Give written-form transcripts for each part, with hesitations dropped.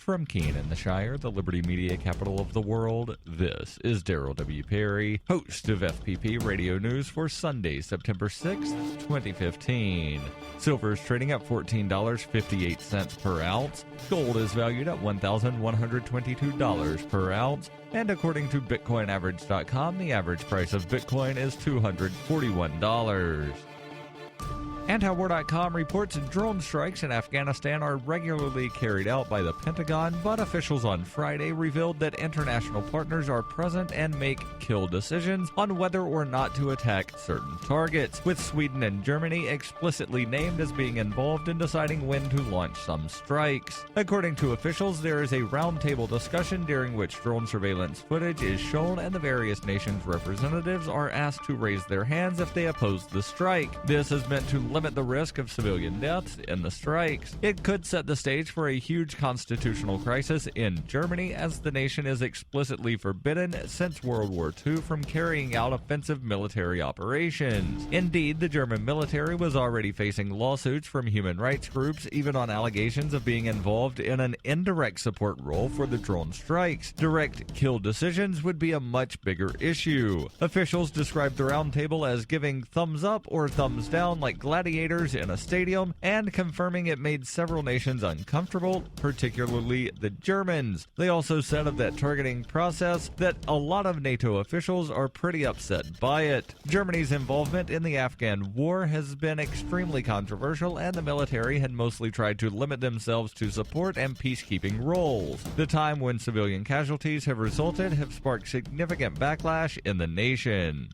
From Keene in the Shire, the Liberty Media capital of the world, this is Daryl W. Perry, host of FPP Radio News for Sunday, September 6th, 2015. Silver is trading at $14.58 per ounce. Gold is valued at $1,122 per ounce. And according to BitcoinAverage.com, the average price of Bitcoin is $241. Antiwar.com reports drone strikes in Afghanistan are regularly carried out by the Pentagon, but officials on Friday revealed that international partners are present and make kill decisions on whether or not to attack certain targets, with Sweden and Germany explicitly named as being involved in deciding when to launch some strikes. According to officials, there is a roundtable discussion during which drone surveillance footage is shown and the various nations' representatives are asked to raise their hands if they oppose the strike. This is meant to limit the risk of civilian deaths in the strikes. It could set the stage for a huge constitutional crisis in Germany, as the nation is explicitly forbidden since World War II from carrying out offensive military operations. Indeed, the German military was already facing lawsuits from human rights groups, even on allegations of being involved in an indirect support role for the drone strikes. Direct kill decisions would be a much bigger issue. Officials described the roundtable as giving thumbs up or thumbs down like gladiators in a stadium, and confirming it made several nations uncomfortable, particularly the Germans. They also said of that targeting process that a lot of NATO officials are pretty upset by it. Germany's involvement in the Afghan war has been extremely controversial, and the military had mostly tried to limit themselves to support and peacekeeping roles. The time when civilian casualties have resulted have sparked significant backlash in the nation.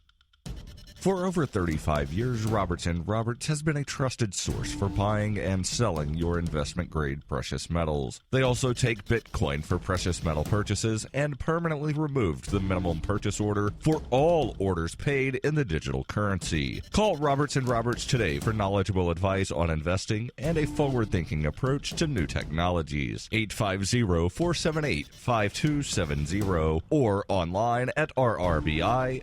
For over 35 years, Robertson Roberts has been a trusted source for buying and selling your investment-grade precious metals. They also take Bitcoin for precious metal purchases and permanently removed the minimum purchase order for all orders paid in the digital currency. Call Robertson Roberts today for knowledgeable advice on investing and a forward-thinking approach to new technologies. 850-478-5270 or online at rrbi.co.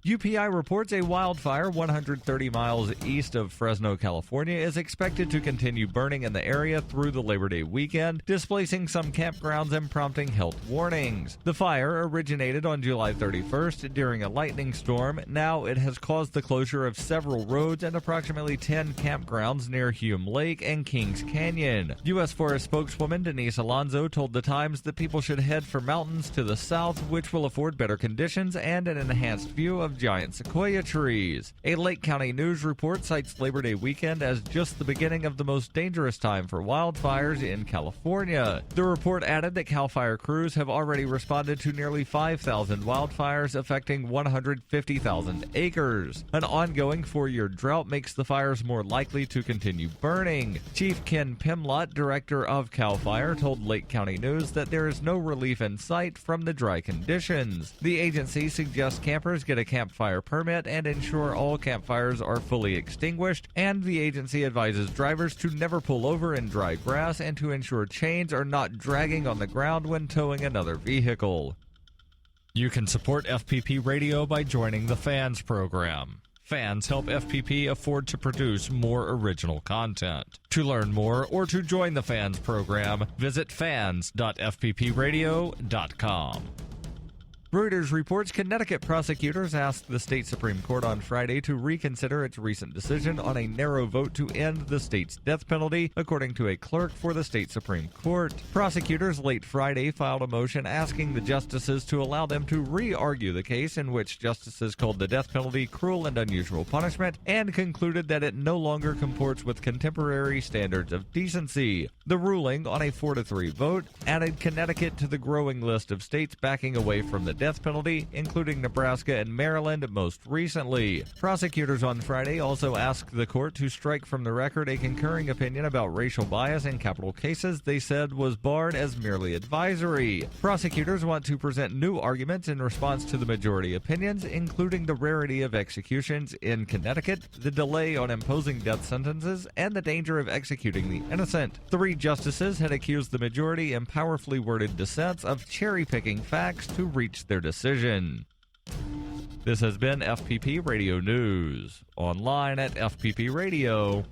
UPI reports a wildfire 130 miles east of Fresno, California is expected to continue burning in the area through the Labor Day weekend, displacing some campgrounds and prompting health warnings. The fire originated on July 31st during a lightning storm. Now it has caused the closure of several roads and approximately 10 campgrounds near Hume Lake and Kings Canyon. U.S. Forest spokeswoman Denise Alonzo told The Times that people should head for mountains to the south, which will afford better conditions and an enhanced view of giant sequoia trees. A Lake County News report cites Labor Day weekend as just the beginning of the most dangerous time for wildfires in California. The report added that CAL FIRE crews have already responded to nearly 5,000 wildfires affecting 150,000 acres. An ongoing 4-year drought makes the fires more likely to continue burning. Chief Ken Pimlott, director of CAL FIRE, told Lake County News that there is no relief in sight from the dry conditions. The agency suggests campers get a campfire permit and ensure all campfires are fully extinguished, and the agency advises drivers to never pull over in dry grass and to ensure chains are not dragging on the ground when towing another vehicle. You can support FPP Radio by joining the Fans program. Fans help FPP afford to produce more original content. To learn more or to join the Fans program, visit fans.fppradio.com. Reuters reports Connecticut prosecutors asked the state Supreme Court on Friday to reconsider its recent decision on a narrow vote to end the state's death penalty, according to a clerk for the state Supreme Court. Prosecutors late Friday filed a motion asking the justices to allow them to re-argue the case, in which justices called the death penalty cruel and unusual punishment and concluded that it no longer comports with contemporary standards of decency. The ruling, on a 4-3 vote, added Connecticut to the growing list of states backing away from the death penalty, including Nebraska and Maryland most recently. Prosecutors on Friday also asked the court to strike from the record a concurring opinion about racial bias in capital cases they said was barred as merely advisory. Prosecutors want to present new arguments in response to the majority opinions, including the rarity of executions in Connecticut, the delay on imposing death sentences, and the danger of executing the innocent. 3 justices had accused the majority in powerfully worded dissents of cherry-picking facts to reach their decision. This has been FPP Radio News, online at fppradio.com.